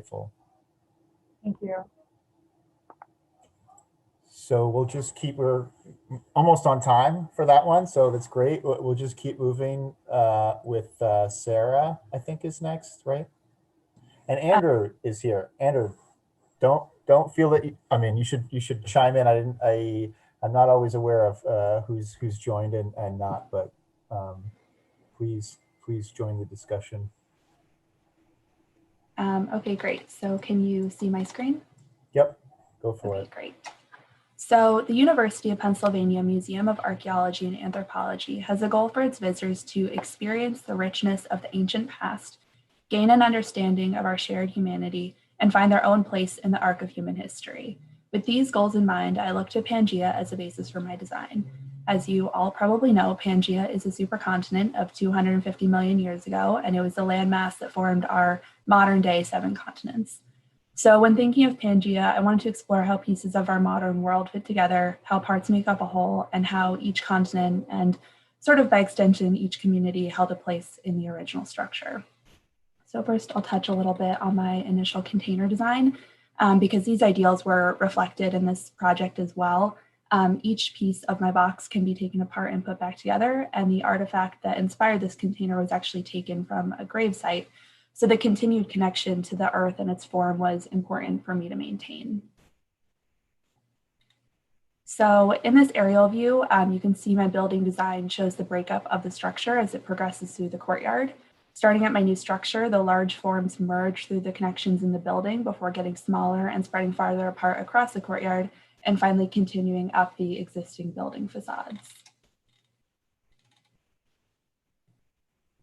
Full. Thank you. So we'll just we're almost on time for that one, so that's great. We'll just keep moving with Sarah, I think is next, right? And Andrew is here. Andrew, don't feel that I mean, you should chime in. I'm not always aware of who's joined and not, but please join the discussion. Okay, great. So can you see my screen? Yep, go for it. Okay, great. So the University of Pennsylvania Museum of Archaeology and Anthropology has a goal for its visitors to experience the richness of the ancient past, gain an understanding of our shared humanity, and find their own place in the arc of human history. With these goals in mind, I looked to Pangaea as a basis for my design. As you all probably know, Pangaea is a supercontinent of 250 million years ago, and it was the landmass that formed our modern day 7 continents. So when thinking of Pangaea, I wanted to explore how pieces of our modern world fit together, how parts make up a whole, and how each continent and sort of by extension, each community held a place in the original structure. So first I'll touch a little bit on my initial container design because these ideals were reflected in this project as well. Each piece of my box can be taken apart and put back together, and the artifact that inspired this container was actually taken from a grave site. So the continued connection to the earth and its form was important for me to maintain. So in this aerial view, you can see my building design shows the breakup of the structure as it progresses through the courtyard. Starting at my new structure, the large forms merge through the connections in the building before getting smaller and spreading farther apart across the courtyard, and finally continuing up the existing building facades.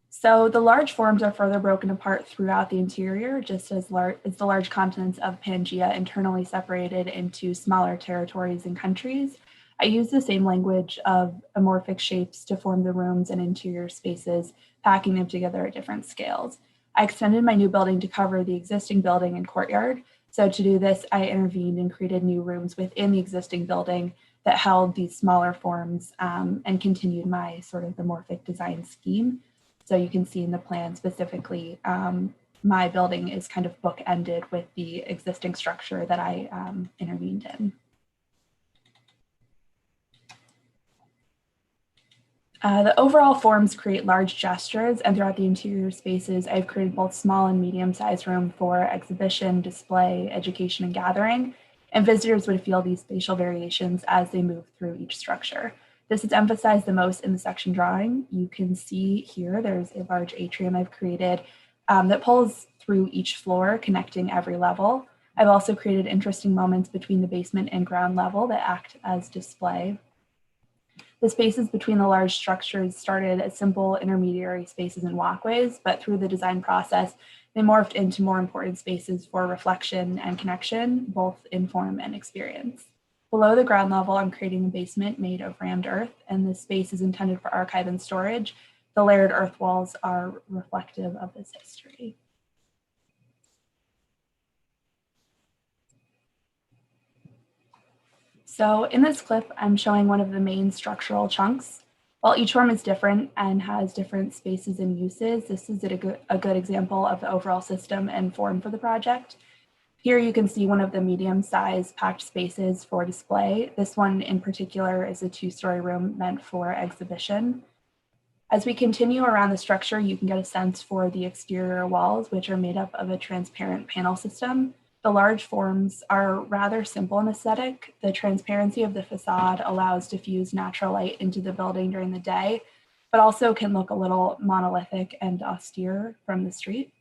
So the large forms are further broken apart throughout the interior, just as the large continents of Pangaea internally separated into smaller territories and countries. I use the same language of amorphic shapes to form the rooms and interior spaces, packing them together at different scales. I extended my new building to cover the existing building and courtyard. So to do this, I intervened and created new rooms within the existing building that held these smaller forms and continued my sort of amorphic design scheme. So you can see in the plan specifically, my building is kind of bookended with the existing structure that I intervened in. The overall forms create large gestures, and throughout the interior spaces, I've created both small and medium-sized room for exhibition, display, education, and gathering, and visitors would feel these spatial variations as they move through each structure. This is emphasized the most in the section drawing. You can see here there's a large atrium I've created that pulls through each floor, connecting every level. I've also created interesting moments between the basement and ground level that act as display. The spaces between the large structures started as simple intermediary spaces and walkways, but through the design process, they morphed into more important spaces for reflection and connection, both in form and experience. Below the ground level, I'm creating a basement made of rammed earth, and this space is intended for archive and storage. The layered earth walls are reflective of this history. So in this clip, I'm showing one of the main structural chunks. While each form is different and has different spaces and uses, this is a good example of the overall system and form for the project. Here you can see one of the medium-sized packed spaces for display. This one in particular is a 2-story room meant for exhibition. As we continue around the structure, you can get a sense for the exterior walls, which are made up of a transparent panel system. The large forms are rather simple in aesthetic. The transparency of the facade allows diffuse natural light into the building during the day, but also can look a little monolithic and austere from the street.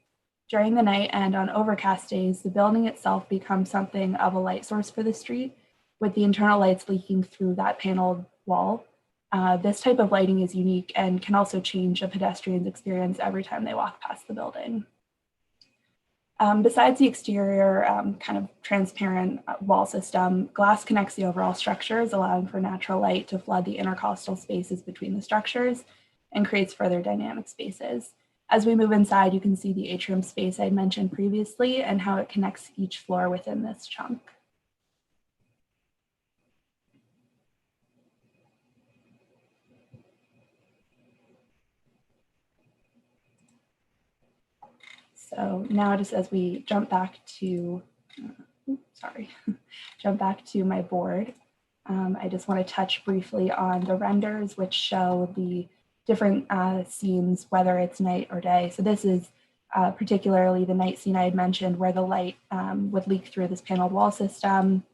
During the night and on overcast days, the building itself becomes something of a light source for the street, with the internal lights leaking through that paneled wall. This type of lighting is unique and can also change a pedestrian's experience every time they walk past the building. Besides the exterior kind of transparent wall system, glass connects the overall structures, allowing for natural light to flood the intercostal spaces between the structures and creates further dynamic spaces. As we move inside, you can see the atrium space I mentioned previously and how it connects each floor within this chunk. So So now just as we jump back to, jump back to my board, I just want to touch briefly on the renders, which show the different scenes, whether it's night or day. So this is particularly the night scene I had mentioned, where the light would leak through this paneled wall system.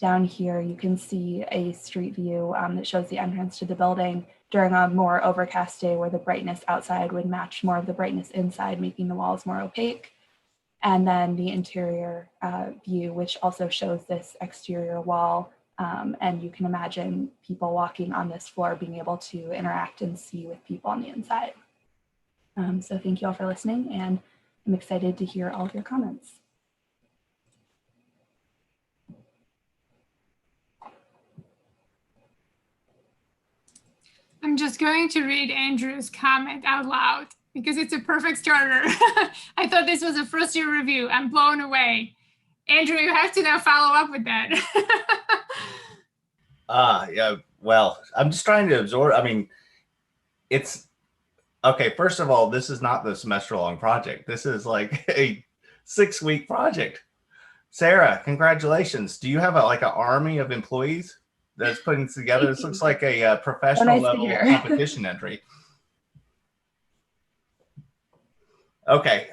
Down here, you can see a street view that shows the entrance to the building during a more overcast day where the brightness outside would match more of the brightness inside, making the walls more opaque. And then the interior view, which also shows this exterior wall. And you can imagine people walking on this floor being able to interact and see with people on the inside. So thank you all for listening, and I'm excited to hear all of your comments. I'm just going to read Andrew's comment out loud because it's a perfect starter. I thought this was a first year review. I'm blown away. Andrew, you have to now follow up with that. Yeah, well, I'm just trying to absorb. I mean, it's okay. First of all, this is not the semester long project. This is like a 6-week project. Sarah, congratulations. Do you have like an army of employees that's putting together? This looks like a professional level competition entry. Okay.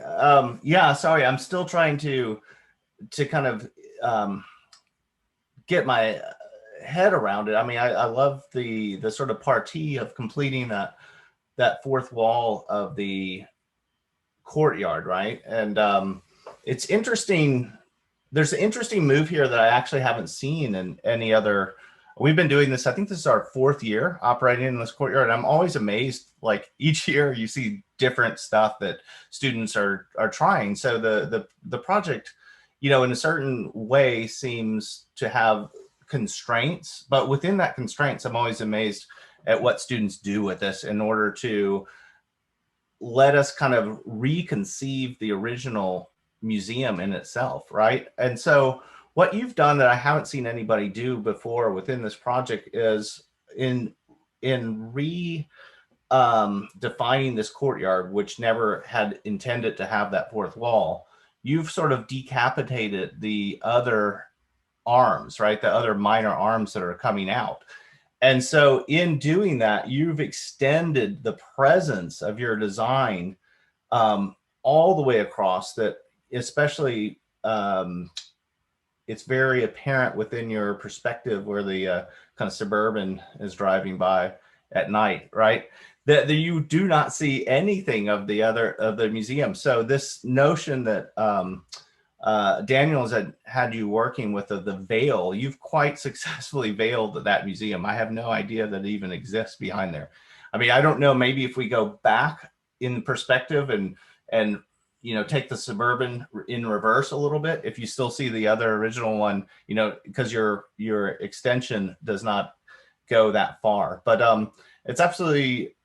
Yeah, sorry. I'm still trying to kind of get my head around it. I mean, I love the sort of party of completing that fourth wall of the courtyard, right? And it's interesting. There's an interesting move here that I actually haven't seen in any other. We've been doing this. I think this is our 4th year operating in this courtyard. I'm always amazed. Like each year, you see different stuff that students are trying. So the project, you know, in a certain way, seems to have constraints. But within that constraints, I'm always amazed at what students do with this in order to let us kind of reconceive the original museum in itself, right? And so what you've done that I haven't seen anybody do before within this project is in defining this courtyard, which never had intended to have that fourth wall, you've sort of decapitated the other arms, right? The other minor arms that are coming out. And so in doing that, you've extended the presence of your design all the way across that, especially it's very apparent within your perspective where the kind of Suburban is driving by at night, right? That you do not see anything of the museum. So this notion that Daniel has had you working with the veil, you've quite successfully veiled that museum. I have no idea that it even exists behind there. I mean, I don't know, maybe if we go back in perspective and you know, take the Suburban in reverse a little bit, if you still see the other original one, you know, because your extension does not go that far. But it's absolutely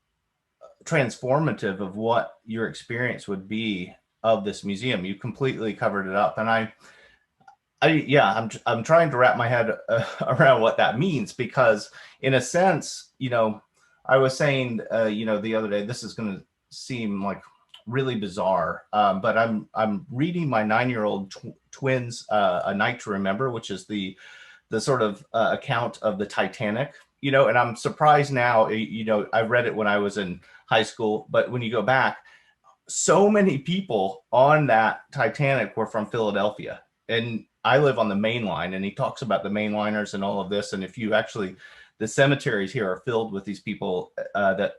transformative of what your experience would be of this museum. You completely covered it up. And I'm trying to wrap my head around what that means, because in a sense, you know, I was saying, you know, the other day, this is going to seem like really bizarre, but I'm reading my 9-year-old twins A Night to Remember, which is the sort of account of the Titanic, you know, and I'm surprised now, you know, I read it when I was in high school, but when you go back, so many people on that Titanic were from Philadelphia, and I live on the main line, and he talks about the mainliners and all of this. And if you actually, the cemeteries here are filled with these people that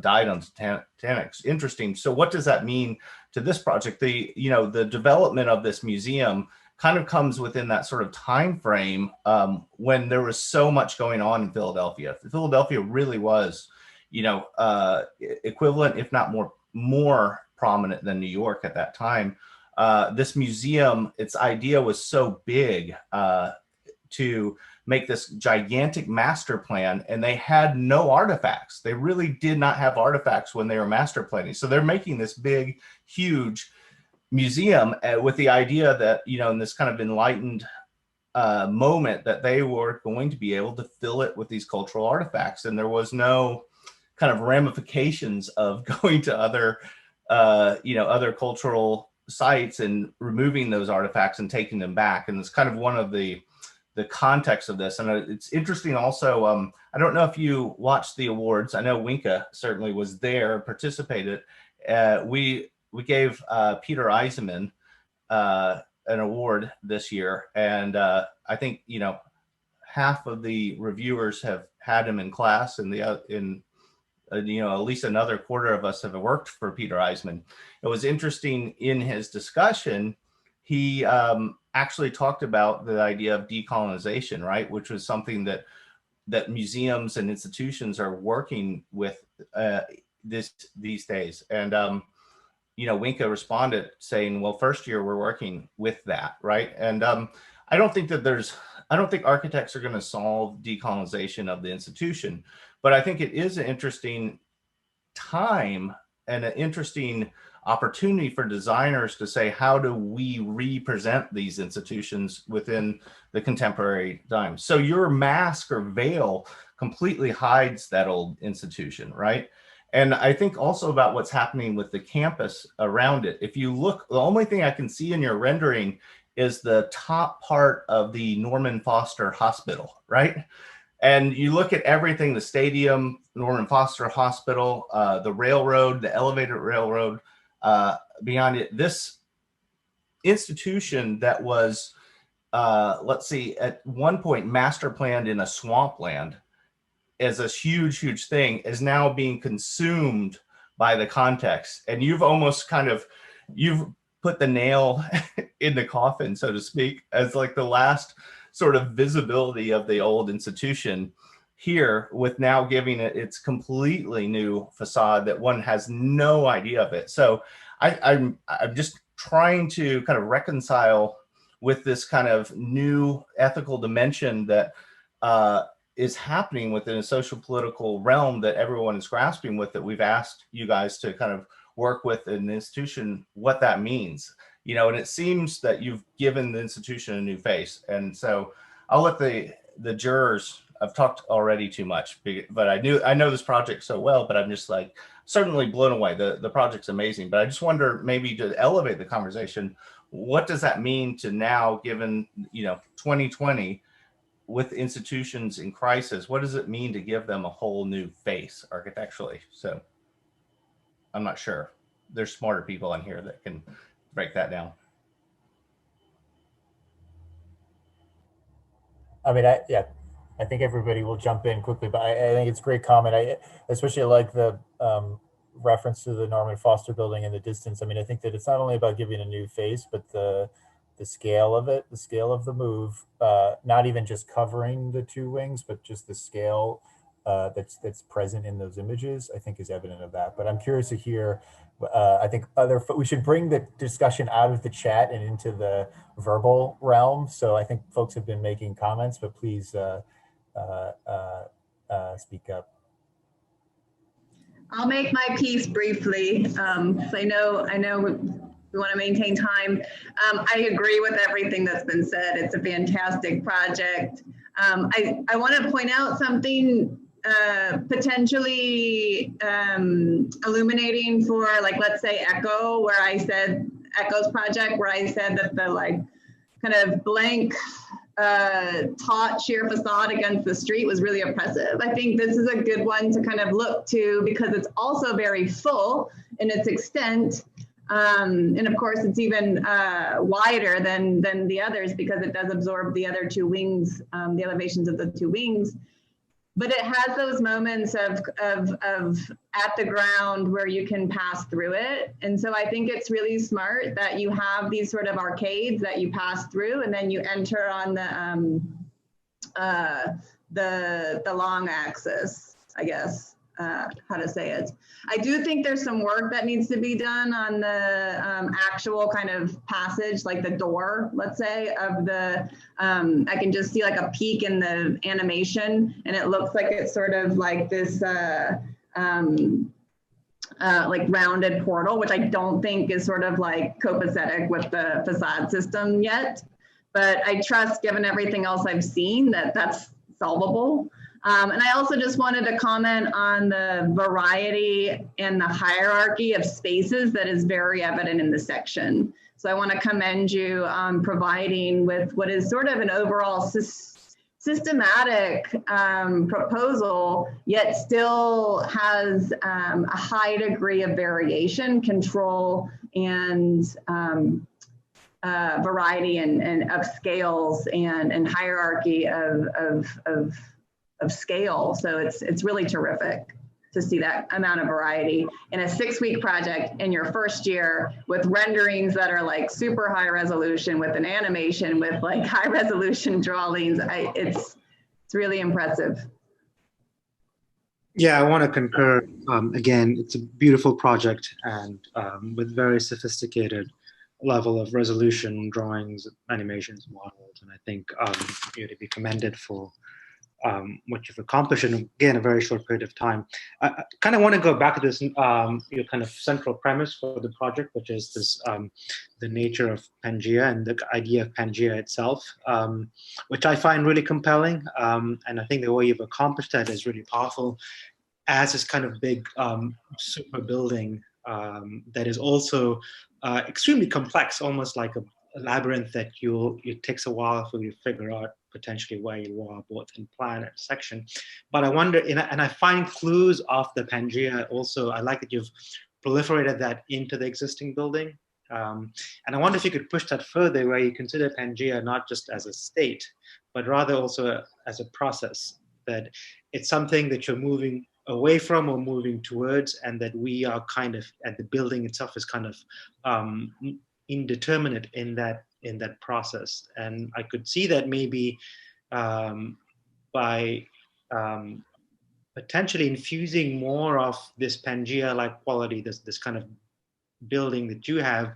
died on Titanic. Interesting. So what does that mean to this project? The development of this museum kind of comes within that sort of time frame when there was so much going on in Philadelphia. Philadelphia really was, you know, equivalent, if not more prominent than New York at that time. This museum, its idea was so big to make this gigantic master plan, and they had no artifacts. They really did not have artifacts when they were master planning. So they're making this big, huge museum with the idea that, you know, in this kind of enlightened moment, that they were going to be able to fill it with these cultural artifacts. And there was no kind of ramifications of going to other other cultural sites and removing those artifacts and taking them back. And it's kind of one of the context of this. And it's interesting also, I don't know if you watched the awards. I know Winka certainly was there, participated. We gave Peter Eisenman an award this year. And I think, half of the reviewers have had him in class, and at least another quarter of us have worked for Peter Eisman. It was interesting in his discussion, he actually talked about the idea of decolonization, right? Which was something that museums and institutions are working with these days. And, Winka responded saying, well, first year we're working with that, right? And I don't think architects are going to solve decolonization of the institution, but I think it is an interesting time and an interesting opportunity for designers to say, how do we represent these institutions within the contemporary time? So your mask or veil completely hides that old institution, right? And I think also about what's happening with the campus around it. If you look, the only thing I can see in your rendering is the top part of the Norman Foster Hospital, right? And you look at everything, the stadium, Norman Foster Hospital, the railroad, the elevated railroad, beyond it, this institution that was, at one point master planned in a swampland as a huge, huge thing, is now being consumed by the context. And you've almost you've put the nail in the coffin, so to speak, as like the last sort of visibility of the old institution here, with now giving it its completely new facade that one has no idea of it. So I'm just trying to kind of reconcile with this kind of new ethical dimension that is happening within a social political realm that everyone is grasping with, that we've asked you guys to kind of work with an institution, what that means, and it seems that you've given the institution a new face. And so I'll let the jurors, I've talked already too much, but I know this project so well, but I'm just like certainly blown away. The project's amazing, but I just wonder, maybe to elevate the conversation, what does that mean to now, given 2020 with institutions in crisis? What does it mean to give them a whole new face architecturally? So I'm not sure. There's smarter people in here that can break that down. I mean, I think everybody will jump in quickly, but I think it's a great comment. I especially like the reference to the Norman Foster building in the distance. I mean, I think that it's not only about giving a new face, but the scale of it, the scale of the move, not even just covering the two wings, but just the scale that's present in those images, I think is evident of that. But I'm curious to hear, I think we should bring the discussion out of the chat and into the verbal realm. So I think folks have been making comments, but please speak up. I'll make my piece briefly. So I know we want to maintain time. I agree with everything that's been said. It's a fantastic project. I want to point out something potentially illuminating for, like, let's say Echo, where I said Echo's project, where I said that the kind of blank taut sheer facade against the street was really oppressive. I think this is a good one to kind of look to, because it's also very full in its extent. And of course, it's even wider than the others, because it does absorb the other two wings, the elevations of the two wings. But it has those moments of at the ground where you can pass through it. And so I think it's really smart that you have these sort of arcades that you pass through, and then you enter on the long axis, I guess. How to say it. I do think there's some work that needs to be done on the actual kind of passage, like the door, let's say, of the, I can just see like a peak in the animation, and it looks like it's sort of like this like rounded portal, which I don't think is sort of like copacetic with the facade system yet. But I trust, given everything else I've seen, that that's solvable. And I also just wanted to comment on the variety and the hierarchy of spaces that is very evident in the section. So I want to commend you on providing with what is sort of an overall systematic proposal, yet still has a high degree of variation, control, and variety and of scales and hierarchy of scale. So it's really terrific to see that amount of variety in a 6-week project in your first year with renderings that are like super high resolution, with an animation, with like high resolution drawings. It's really impressive. Yeah, I want to concur. Again, it's a beautiful project and with very sophisticated level of resolution, drawings, animations, models, and I think you're to be commended for what you've accomplished in, again, a very short period of time. I kind of want to go back to this your kind of central premise for the project, which is this the nature of Pangea and the idea of Pangea itself, which I find really compelling. And I think the way you've accomplished that is really powerful as this kind of big super building that is also extremely complex, almost like a labyrinth that it takes a while for you to figure out potentially where you are, both in plan and section. But I wonder, and I find clues of the Pangea also. I like that you've proliferated that into the existing building. And I wonder if you could push that further, where you consider Pangea not just as a state, but rather also as a process, that it's something that you're moving away from or moving towards, and that we are kind of, and the building itself is kind of indeterminate in that process. And I could see that maybe by potentially infusing more of this Pangea-like quality, this kind of building that you have,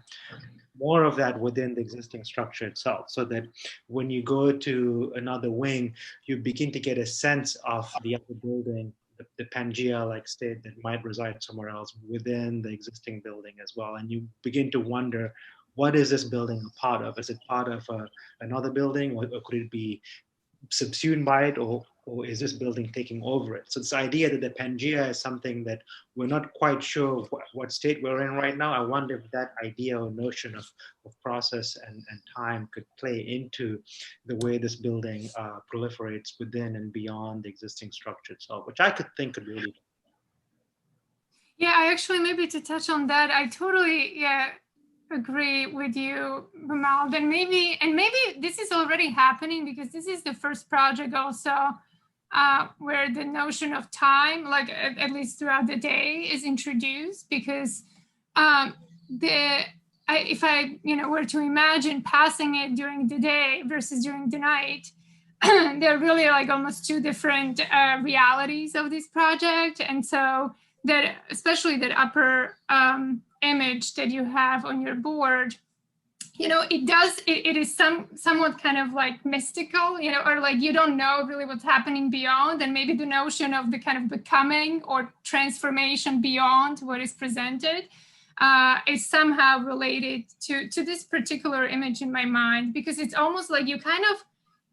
more of that within the existing structure itself, so that when you go to another wing, you begin to get a sense of the other building, the Pangea-like state that might reside somewhere else within the existing building as well. And you begin to wonder, what is this building a part of? Is it part of another building, or could it be subsumed by it, or is this building taking over it? So this idea that the Pangea is something that we're not quite sure of what state we're in right now, I wonder if that idea or notion of process and time could play into the way this building proliferates within and beyond the existing structure itself, which I could think could really. Yeah, I actually, maybe to touch on that, I totally, agree with you, Vimal. And maybe this is already happening, because this is the first project also where the notion of time, like at least throughout the day, is introduced. Because if I were to imagine passing it during the day versus during the night, they're really like almost two different realities of this project. And so that, especially that upper image that you have on your board, it is somewhat kind of like mystical, or like you don't know really what's happening beyond, and maybe the notion of the kind of becoming or transformation beyond what is presented is somehow related to this particular image in my mind, because it's almost like you kind of,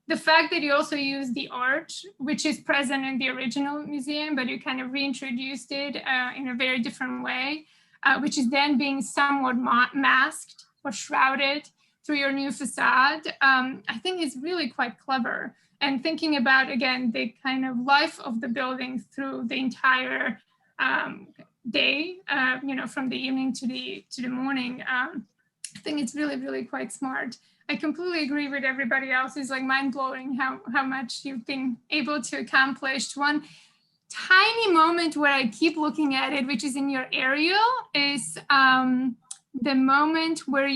the fact that you also use the arch, which is present in the original museum, but you kind of reintroduced it in a very different way, which is then being somewhat masked or shrouded through your new facade, I think is really quite clever. And thinking about, again, the kind of life of the building through the entire day, from the evening to the morning, I think it's really, really quite smart. I completely agree with everybody else. It's like mind-blowing how much you've been able to accomplish. One tiny moment where I keep looking at it, which is in your aerial, is the moment where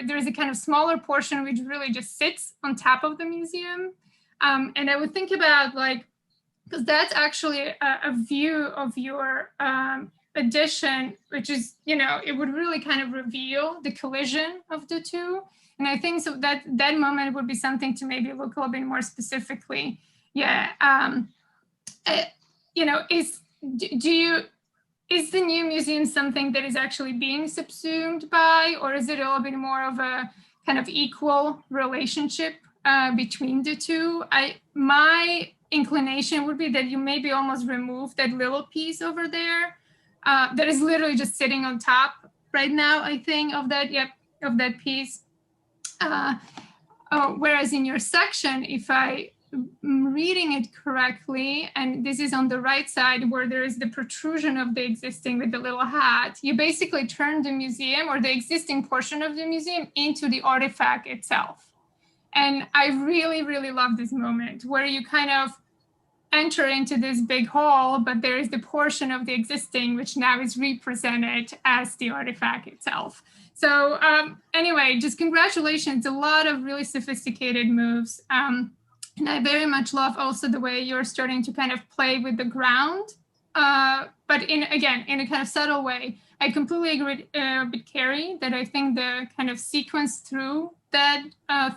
there's a kind of smaller portion which really just sits on top of the museum. And I would think about, like, because that's actually a view of your addition, which is, it would really kind of reveal the collision of the two. And I think so that moment would be something to maybe look a little bit more specifically. Yeah. Is the new museum something that is actually being subsumed by, or is it a little bit more of a kind of equal relationship between the two? My inclination would be that you maybe almost remove that little piece over there that is literally just sitting on top right now, I think, of that, of that piece. Whereas in your section, if I'm reading it correctly, and this is on the right side where there is the protrusion of the existing with the little hat, you basically turn the museum or the existing portion of the museum into the artifact itself. And I really, really love this moment where you kind of enter into this big hall, but there is the portion of the existing which now is represented as the artifact itself. So anyway, just congratulations. A lot of really sophisticated moves. And I very much love also the way you're starting to kind of play with the ground, but again, in a kind of subtle way. I completely agree with Carrie that I think the kind of sequence through that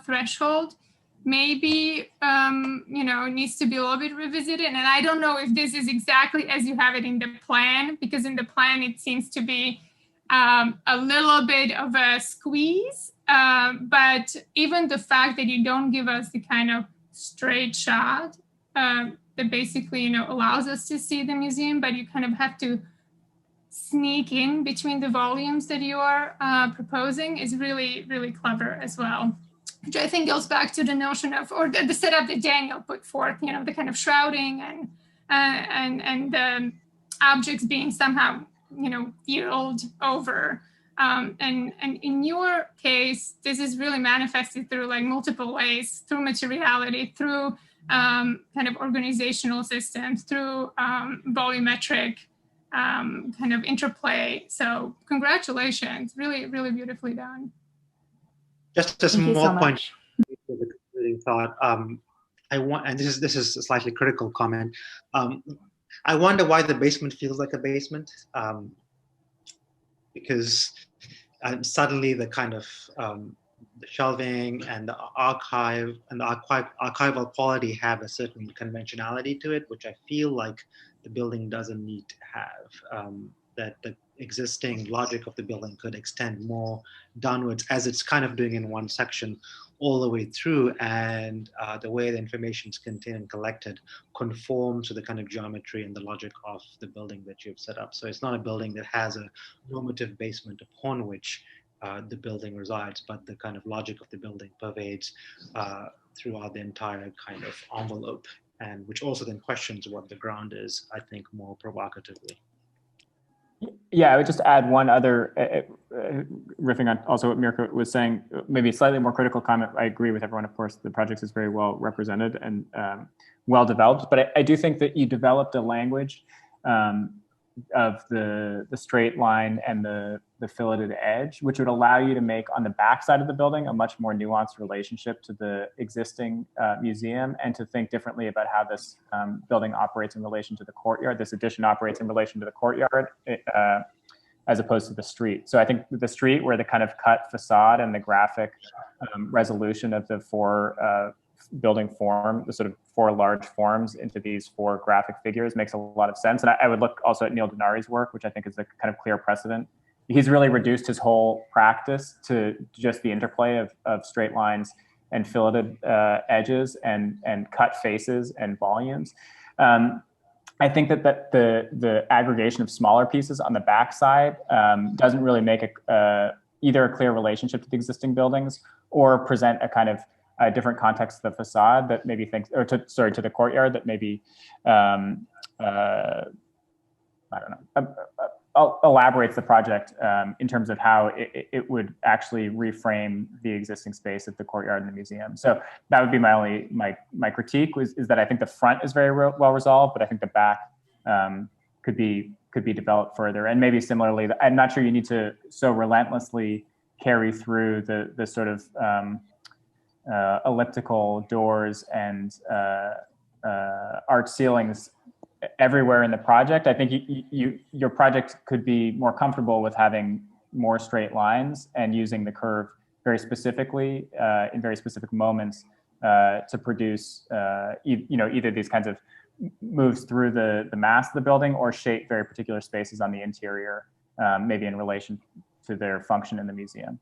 threshold maybe needs to be a little bit revisited. And I don't know if this is exactly as you have it in the plan, because in the plan it seems to be a little bit of a squeeze. But even the fact that you don't give us the kind of straight shot that basically allows us to see the museum, but you kind of have to sneak in between the volumes that you are proposing is really, really clever as well. Which I think goes back to the notion of, or the setup that Daniel put forth, the kind of shrouding and objects being somehow, veiled over. And in your case, this is really manifested through like multiple ways, through materiality, through kind of organizational systems, through volumetric kind of interplay. So congratulations, really, really beautifully done. Just a small point So of the concluding thought. I want, and this is a slightly critical comment. I wonder why the basement feels like a basement, because suddenly the kind of the shelving and the archive and the archival quality have a certain conventionality to it, which I feel like the building doesn't need to have. That the existing logic of the building could extend more downwards, as it's kind of doing in one section all the way through, and the way the information is contained and collected conforms to the kind of geometry and the logic of the building that you've set up. So it's not a building that has a normative basement upon which the building resides, but the kind of logic of the building pervades throughout the entire kind of envelope, and which also then questions what the ground is, I think, more provocatively. Yeah, I would just add one other, riffing on also what Mirka was saying, maybe a slightly more critical comment. I agree with everyone, of course, the project is very well represented and well developed, but I do think that you developed a language of the straight line and the filleted edge, which would allow you to make on the back side of the building a much more nuanced relationship to the existing museum, and to think differently about how this building operates in relation to the courtyard. This addition operates in relation to the courtyard as opposed to the street. So I think the street, where the kind of cut facade and the graphic resolution of the four building form, the sort of four large forms into these four graphic figures, makes a lot of sense. And I would look also at Neil Denari's work, which I think is a kind of clear precedent. He's really reduced his whole practice to just the interplay of straight lines and filleted edges and cut faces and volumes. I think that the aggregation of smaller pieces on the backside doesn't really make either a clear relationship to the existing buildings, or present a kind of a different context to the facade that maybe thinks, or to the courtyard that maybe, I don't know, elaborates the project in terms of how it would actually reframe the existing space at the courtyard and the museum. So that would be my critique is that I think the front is very well resolved, but I think the back could be developed further. And maybe similarly, I'm not sure you need to so relentlessly carry through the sort of elliptical doors and arch ceilings everywhere in the project. I think your project could be more comfortable with having more straight lines and using the curve very specifically in very specific moments to produce either these kinds of moves through the mass of the building, or shape very particular spaces on the interior, maybe in relation to their function in the museum.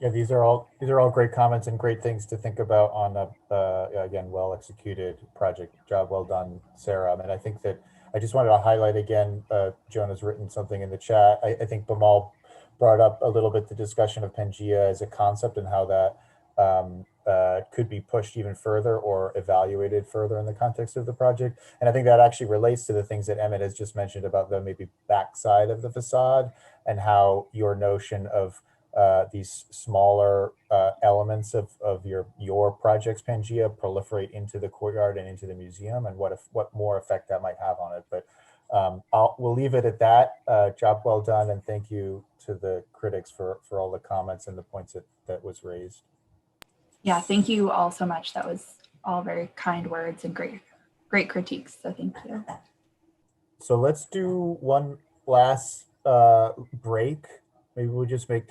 Yeah, these are all great comments and great things to think about on a again, well executed project. Job well done, Sarah. I mean, I think that I just wanted to highlight again, Jonah's written something in the chat. I think Bamal brought up a little bit the discussion of Pangea as a concept and how that could be pushed even further or evaluated further in the context of the project. And I think that actually relates to the things that Emmett has just mentioned about the maybe backside of the facade and how your notion of these smaller elements of your project's Pangea proliferate into the courtyard and into the museum, and what more effect that might have on it. But we'll leave it at that. Job well done, and thank you to the critics for all the comments and the points that was raised. Yeah, thank you all so much. That was all very kind words and great critiques. So thank you. So let's do one last break. Maybe we'll just make